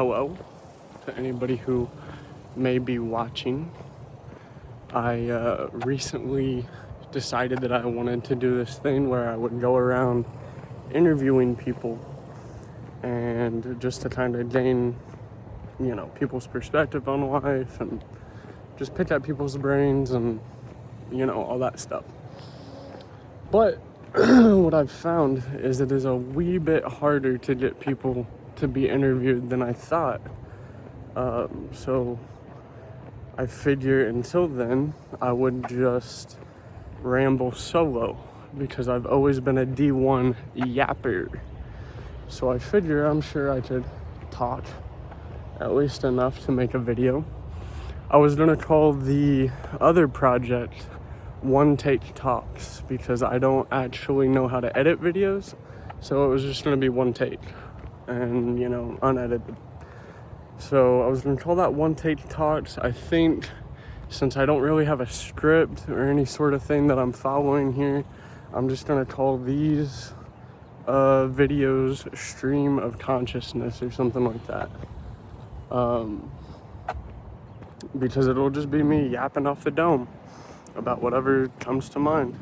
hello to anybody who may be watching. I recently decided that I wanted to do this thing where I would go around interviewing people and just to kind of gain, people's perspective on life and just pick at people's brains and, all that stuff. But what I've found is it is a wee bit harder to get people to be interviewed than I thought. So I figure until then I would just ramble solo because I've always been a D1 yapper. So I figure I'm sure I could talk at least enough to make a video. I was gonna call the other project One Take Talks because I don't actually know how to edit videos. So it was just gonna be one take and, unedited. So I was gonna call that One Take Talks. I think since I don't really have a script or any sort of thing that I'm following here, I'm just gonna call these videos Stream of Consciousness or something like that. Because it'll just be me yapping off the dome about whatever comes to mind.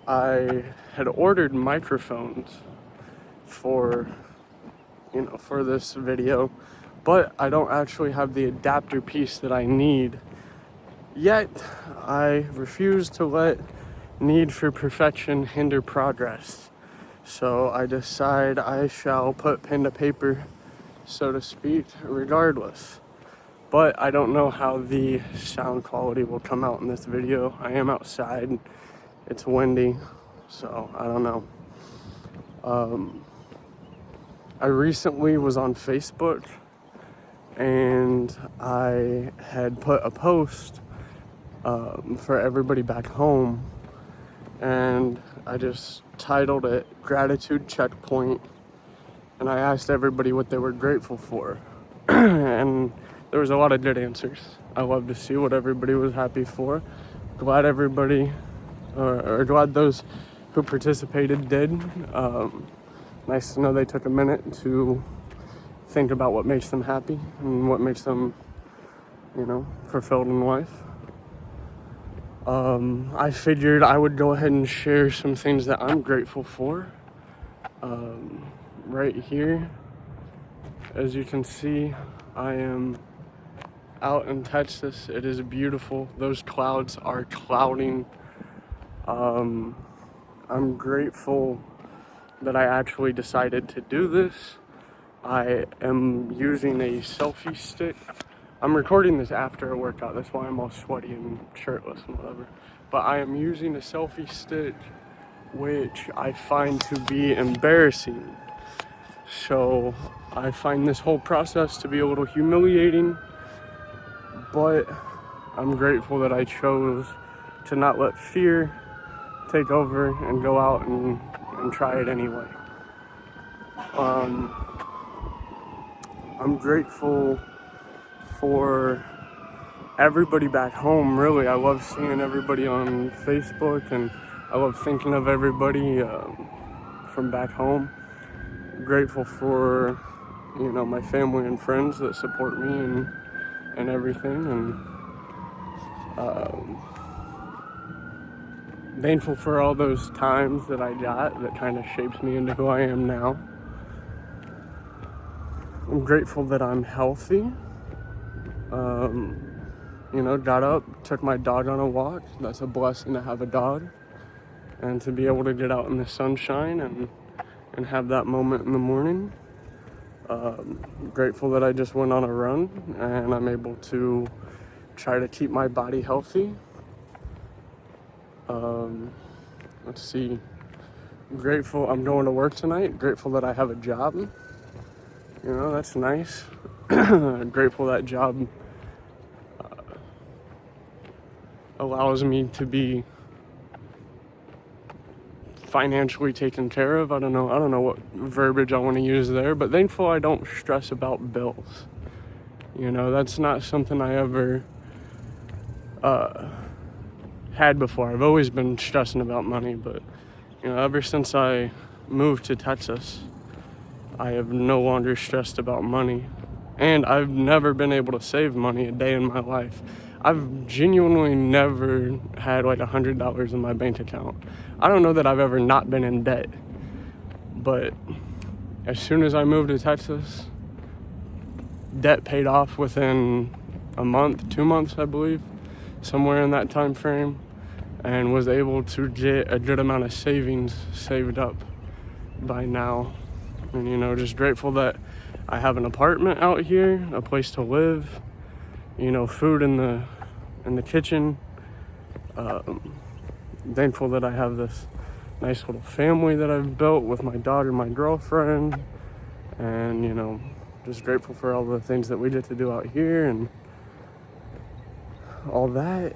I had ordered microphones for this video, but I don't actually have the adapter piece that I need. Yet, I refuse to let need for perfection hinder progress. So I decide I shall put pen to paper, so to speak, regardless. But I don't know how the sound quality will come out in this video. I am outside, it's windy, so I don't know. I recently was on Facebook and I had put a post for everybody back home, and I just titled it Gratitude Checkpoint, and I asked everybody what they were grateful for. And there was a lot of good answers. I love to see what everybody was happy for. Glad everybody, or glad those who participated did. Nice to know they took a minute to think about what makes them happy and what makes them, fulfilled in life. I figured I would go ahead and share some things that I'm grateful for. Right here, as you can see, I am out in Texas. It is beautiful. Those clouds are clouding. I'm grateful that I actually decided to do this. I am using a selfie stick. I'm recording this after a workout, that's why I'm all sweaty and shirtless and whatever. But I am using a selfie stick, which I find to be embarrassing. So I find this whole process to be a little humiliating, but I'm grateful that I chose to not let fear take over and go out and try it anyway. I'm grateful for everybody back home, really. I love seeing everybody on Facebook, and I love thinking of everybody from back home. I'm grateful for, my family and friends that support me and everything, and thankful for all those times that I got that kind of shapes me into who I am now. I'm grateful that I'm healthy. Got up, took my dog on a walk. That's a blessing to have a dog and to be able to get out in the sunshine and have that moment in the morning. Grateful that I just went on a run and I'm able to try to keep my body healthy. Let's see. Grateful I'm going to work tonight. Grateful that I have a job. That's nice. Grateful that job allows me to be financially taken care of. I don't know what verbiage I want to use there, but thankful I don't stress about bills. That's not something I ever had before. I've always been stressing about money, but ever since I moved to Texas, I have no longer stressed about money. And I've never been able to save money a day in my life. I've genuinely never had like $100 in my bank account. I don't know that I've ever not been in debt. But as soon as I moved to Texas, debt paid off within a month, 2 months, I believe, somewhere in that time frame, and was able to get a good amount of savings saved up by now. And, you know, just grateful that I have an apartment out here, a place to live, you know, food in the kitchen. Thankful that I have this nice little family that I've built with my daughter, my girlfriend, and, you know, just grateful for all the things that we get to do out here and all that.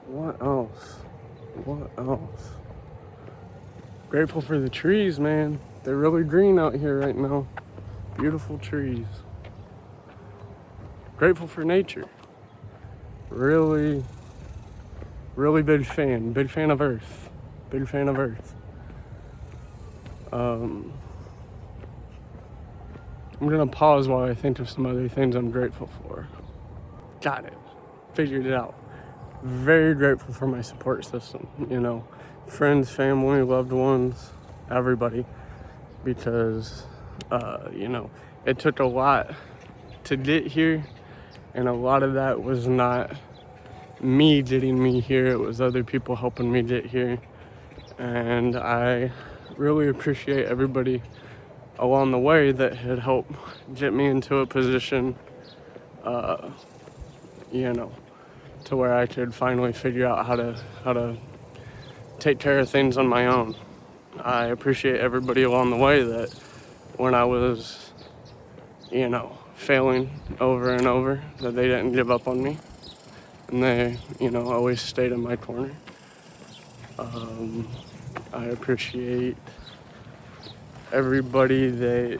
What else? What else? Grateful for the trees, man. They're really green out here right now. Beautiful trees. Grateful for nature. Really, really big fan. Big fan of Earth. Big fan of Earth. I'm gonna pause while I think of some other things I'm grateful for. Got it. Figured it out. Very grateful for my support system, you know, friends, family, loved ones, everybody, because, you know, it took a lot to get here, and a lot of that was not me getting me here, it was other people helping me get here, and I really appreciate everybody along the way that had helped get me into a position, you know, to where I could finally figure out how to take care of things on my own. I appreciate everybody along the way that when I was, you know, failing over and over, that they didn't give up on me. And they, you know, always stayed in my corner. I appreciate everybody that,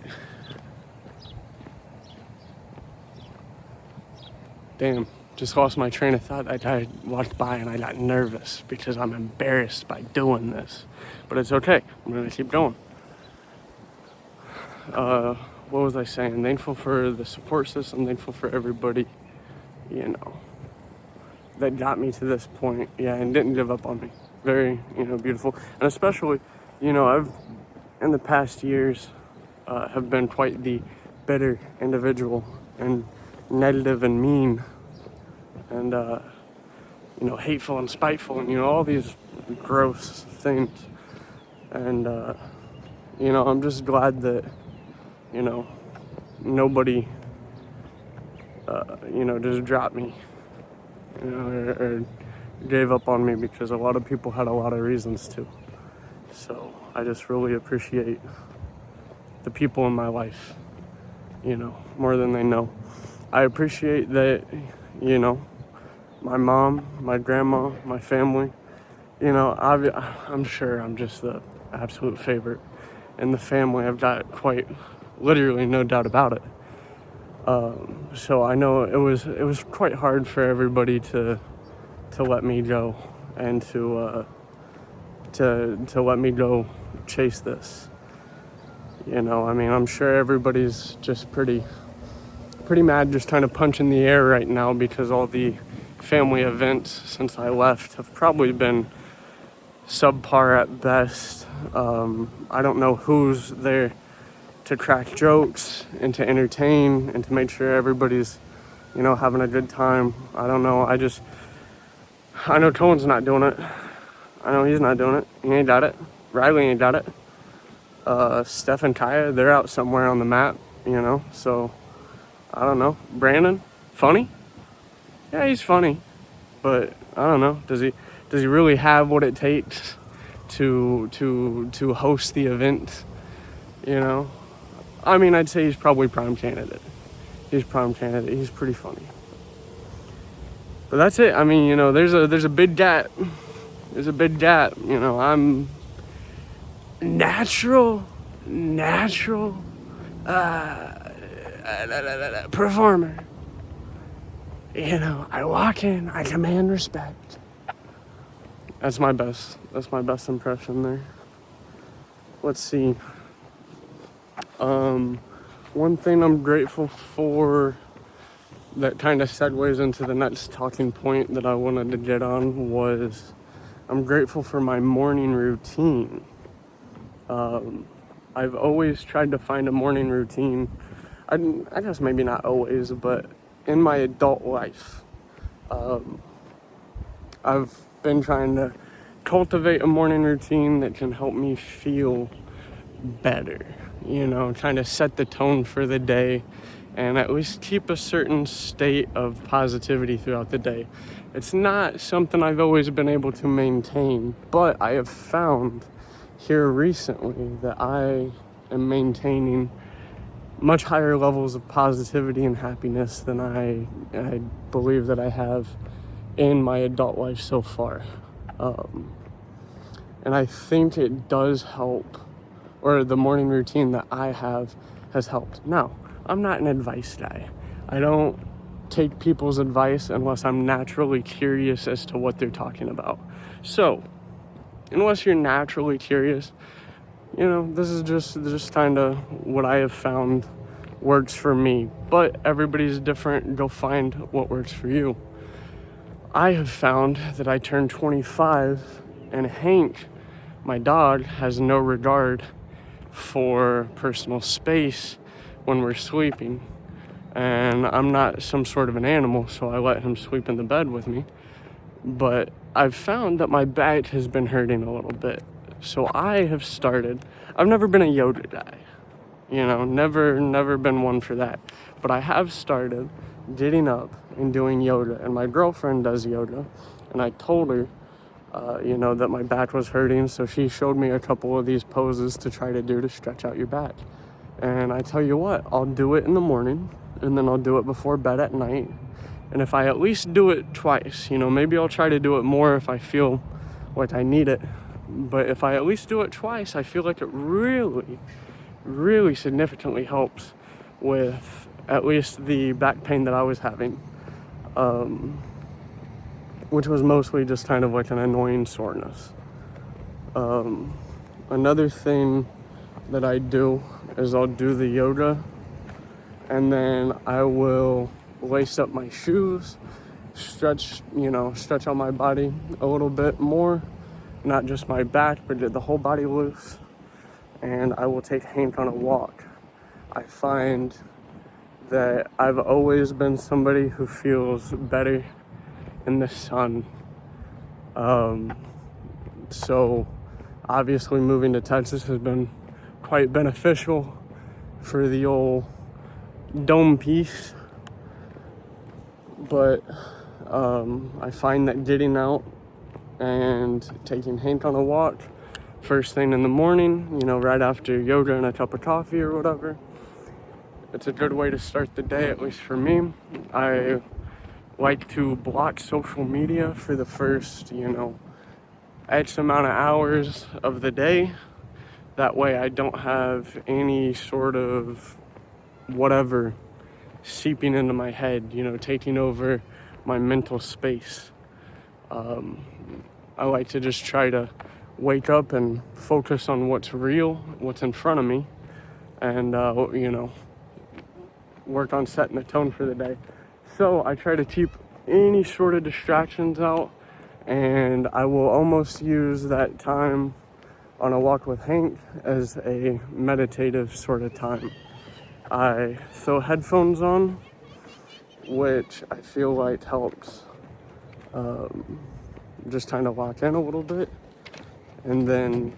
damn, just lost my train of thought. I walked by and I got nervous because I'm embarrassed by doing this. But it's okay. I'm going to keep going. What was I saying? Thankful for the support system. Thankful for everybody, you know, that got me to this point. Yeah, and didn't give up on me. Very, you know, beautiful. And especially, you know, I've, in the past years, have been quite the bitter individual and negative and mean. And, you know, hateful and spiteful and, you know, all these gross things. And, you know, I'm just glad that, you know, nobody, you know, just dropped me, you know, or gave up on me, because a lot of people had a lot of reasons to. So I just really appreciate the people in my life, you know, more than they know. I appreciate that, you know, my mom, my grandma, my family, you know, I'm sure I'm just the absolute favorite in the family. I've got quite literally no doubt about it. So I know it was quite hard for everybody to let me go and to let me go chase this. You know, I mean, I'm sure everybody's just pretty mad, just trying to punch in the air right now, because all the family events since I left have probably been subpar at best. I don't know who's there to crack jokes and to entertain and to make sure everybody's, you know, having a good time. I don't know. I know Cohen's not doing it. I know he's not doing it. He ain't got it. Riley ain't got it. Steph and Kaya, they're out somewhere on the map, you know, so I don't know. Brandon, funny? Yeah, he's funny, but I don't know. Does he really have what it takes to host the event? You know, I mean, I'd say he's probably prime candidate. He's pretty funny. But that's it. I mean, you know, there's a big gap. There's a big gap. You know, I'm natural performer. I walk in, I command respect. That's my best impression there. Let's see. One thing I'm grateful for that kind of segues into the next talking point that I wanted to get on was I'm grateful for my morning routine. I've always tried to find a morning routine. I guess maybe not always, but in my adult life, I've been trying to cultivate a morning routine that can help me feel better, trying to set the tone for the day and at least keep a certain state of positivity throughout the day. It's not something I've always been able to maintain, but I have found here recently that I am maintaining much higher levels of positivity and happiness than I believe that I have in my adult life so far. And I think it does help, or the morning routine that I have has helped. Now, I'm not an advice guy. I don't take people's advice unless I'm naturally curious as to what they're talking about. So, unless you're naturally curious, this is just kind of what I have found works for me. But everybody's different. Go find what works for you. I have found that I turned 25 and Hank, my dog, has no regard for personal space when we're sleeping. And I'm not some sort of an animal, so I let him sleep in the bed with me. But I've found that my back has been hurting a little bit. So I've never been a yoga guy. Never been one for that. But I have started getting up and doing yoga. And my girlfriend does yoga. And I told her, that my back was hurting. So she showed me a couple of these poses to try to do to stretch out your back. And I tell you what, I'll do it in the morning. And then I'll do it before bed at night. And if I at least do it twice, maybe I'll try to do it more if I feel like I need it. But if I at least do it twice, I feel like it really, really significantly helps with at least the back pain that I was having, which was mostly just kind of like an annoying soreness. Another thing that I do is I'll do the yoga and then I will lace up my shoes, stretch out my body a little bit more, not just my back, but get the whole body loose. And I will take Hank on a walk. I find that I've always been somebody who feels better in the sun. So obviously moving to Texas has been quite beneficial for the old dome piece. But I find that getting out and taking Hank on a walk first thing in the morning, right after yoga and a cup of coffee or whatever, it's a good way to start the day, at least for me. I like to block social media for the first, X amount of hours of the day. That way I don't have any sort of whatever seeping into my head, taking over my mental space. I like to just try to wake up and focus on what's real, what's in front of me, and, work on setting the tone for the day. So I try to keep any sort of distractions out, and I will almost use that time on a walk with Hank as a meditative sort of time. I throw headphones on, which I feel like helps just kind of lock in a little bit. And then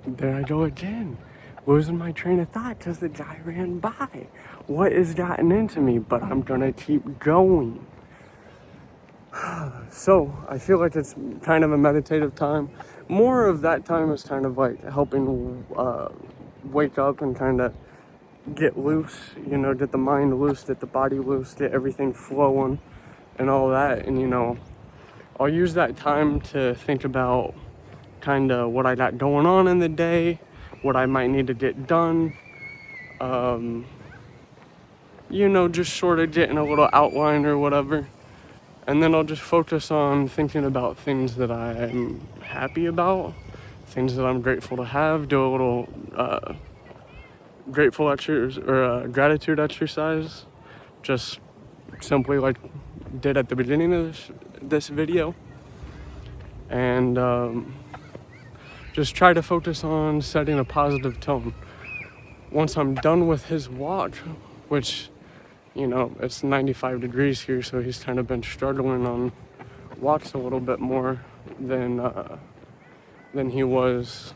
there I go again, losing my train of thought because the guy ran by. What has gotten into me? But I'm gonna keep going. So I feel like it's kind of a meditative time. More of that time is kind of like helping wake up and kind of get loose, get the mind loose, get the body loose, get everything flowing and all that. And I'll use that time to think about kind of what I got going on in the day, what I might need to get done, just sort of getting a little outline or whatever. And then I'll just focus on thinking about things that I'm happy about, things that I'm grateful to have, do a little gratitude exercise, just simply like did at the beginning of this video. And just try to focus on setting a positive tone. Once I'm done with his walk, which, it's 95 degrees here, so he's kind of been struggling on walks a little bit more than he was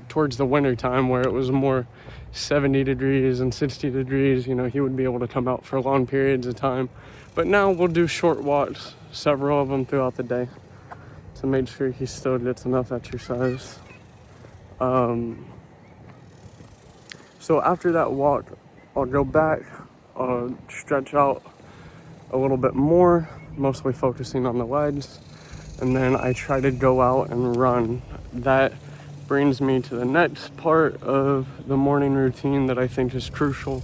towards the winter time, where it was more 70 degrees and 60 degrees. He would be able to come out for long periods of time. But now we'll do short walks, several of them throughout the day, to make sure he still gets enough exercise. So after that walk, I'll go back, stretch out a little bit more, mostly focusing on the legs, and then I try to go out and run. That brings me to the next part of the morning routine that I think is crucial,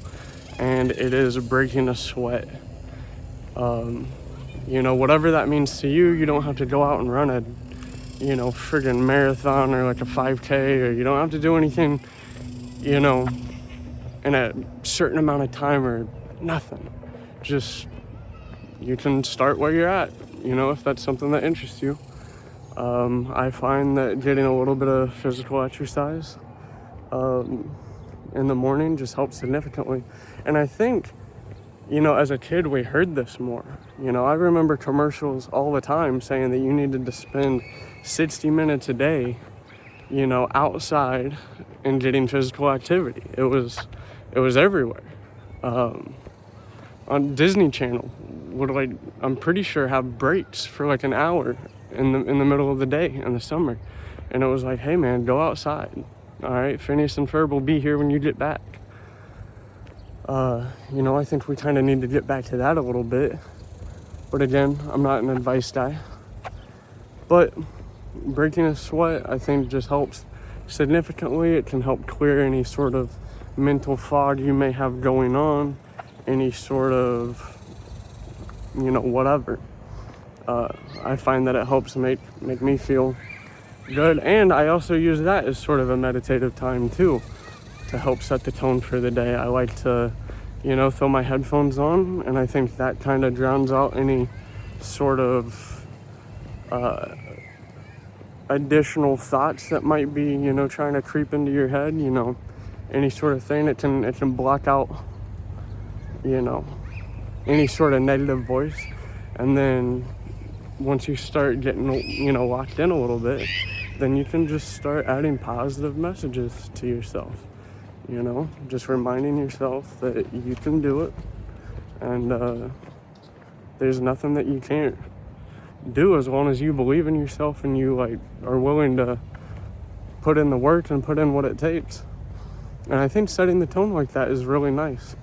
and it is breaking a sweat. Whatever that means to you, you don't have to go out and run a, friggin' marathon or like a 5K, or you don't have to do anything, in a certain amount of time or nothing. Just, you can start where you're at, if that's something that interests you. I find that getting a little bit of physical exercise in the morning just helps significantly. And I think, as a kid, we heard this more. I remember commercials all the time saying that you needed to spend 60 minutes a day, outside and getting physical activity. It was everywhere. On Disney Channel would I'm pretty sure have breaks for like an hour in the middle of the day in the summer. And it was like, hey man, go outside. All right, Phineas and Ferb will be here when you get back. I think we kind of need to get back to that a little bit. But again, I'm not an advice guy. But breaking a sweat, I think, just helps significantly. It can help clear any sort of mental fog you may have going on, any sort of, whatever. I find that it helps make me feel good. And I also use that as sort of a meditative time too, to help set the tone for the day. I like to, throw my headphones on, and I think that kind of drowns out any sort of additional thoughts that might be, trying to creep into your head, any sort of thing. It can block out, any sort of negative voice. And then once you start getting, locked in a little bit, then you can just start adding positive messages to yourself. Just reminding yourself that you can do it, and there's nothing that you can't do as long as you believe in yourself and you are willing to put in the work and put in what it takes. And I think setting the tone like that is really nice.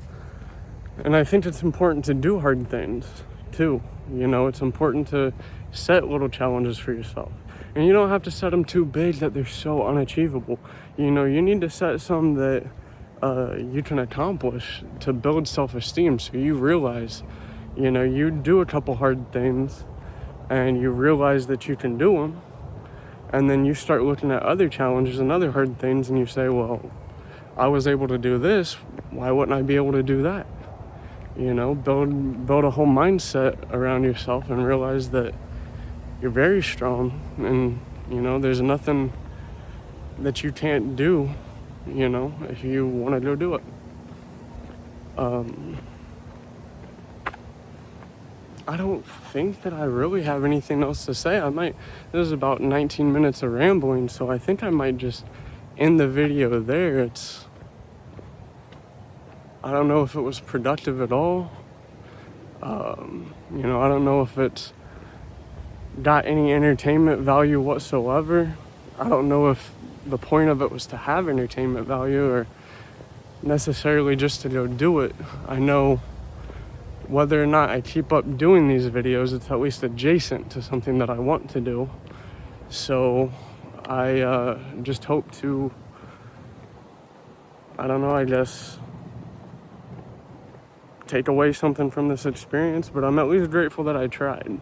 And I think it's important to do hard things too. It's important to set little challenges for yourself. And you don't have to set them too big that they're so unachievable. You need to set some that you can accomplish to build self-esteem, so you realize, you do a couple hard things and you realize that you can do them. And then you start looking at other challenges and other hard things and you say, well, I was able to do this, why wouldn't I be able to do that? Build a whole mindset around yourself and realize that you're very strong, and there's nothing that you can't do, if you want to go do it. I don't think that I really have anything else to say. This is about 19 minutes of rambling, so I think I might just end the video there. I don't know if it was productive at all. I don't know if it's got any entertainment value whatsoever. I don't know if the point of it was to have entertainment value or necessarily just to go do it. I know whether or not I keep up doing these videos, it's at least adjacent to something that I want to do. So I just hope to, I don't know, I guess take away something from this experience, but I'm at least grateful that I tried.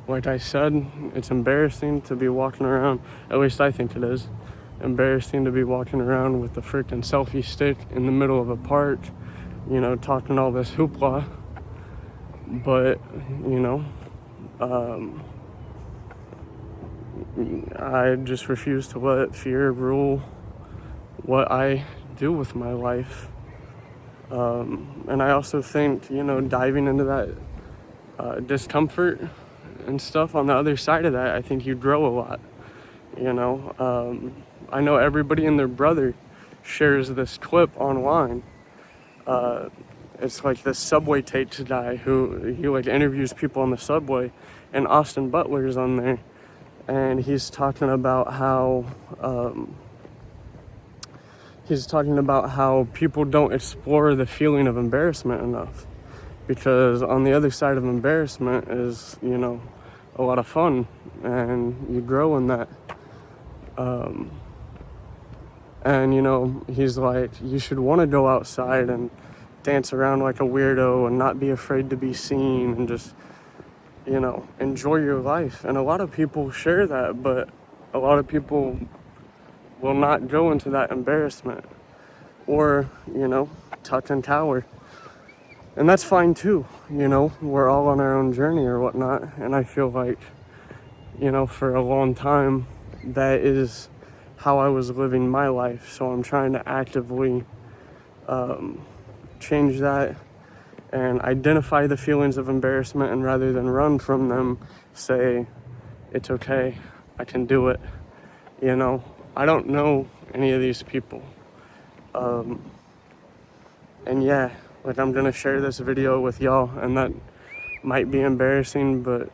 Like I said, it's embarrassing to be walking around, at least I think it is, embarrassing to be walking around with the freaking selfie stick in the middle of a park, you know, talking all this hoopla. But, you know, I just refuse to let fear rule what I do with my life. And I also think, you know, diving into that discomfort and stuff on the other side of that, I think you grow a lot. You know, I know everybody and their brother shares this clip online. It's like this Subway Tapes guy who he like interviews people on the subway, and Austin Butler's on there, and he's talking about how people don't explore the feeling of embarrassment enough, because on the other side of embarrassment is, you know, a lot of fun, and you grow in that. And you know, he's like, you should want to go outside and dance around like a weirdo and not be afraid to be seen and just, you know, enjoy your life. And a lot of people share that, but a lot of people will not go into that embarrassment or, you know, tuck and cower. And that's fine too, you know, we're all on our own journey or whatnot. And I feel like, you know, for a long time, that is how I was living my life. So I'm trying to actively change that and identify the feelings of embarrassment, and rather than run from them, say, it's okay, I can do it. You know, I don't know any of these people. And yeah, like I'm gonna share this video with y'all, and that might be embarrassing, but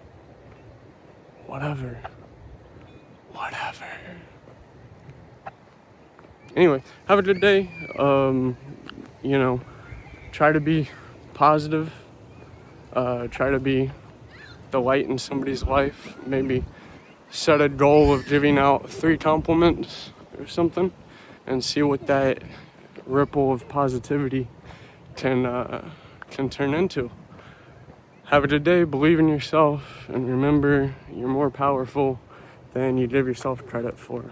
whatever. Anyway, have a good day. You know, try to be positive. Try to be the light in somebody's life. Maybe set a goal of giving out 3 compliments or something, and see what that ripple of positivity can turn into. Have a good day. Believe in yourself, and remember, you're more powerful than you give yourself credit for.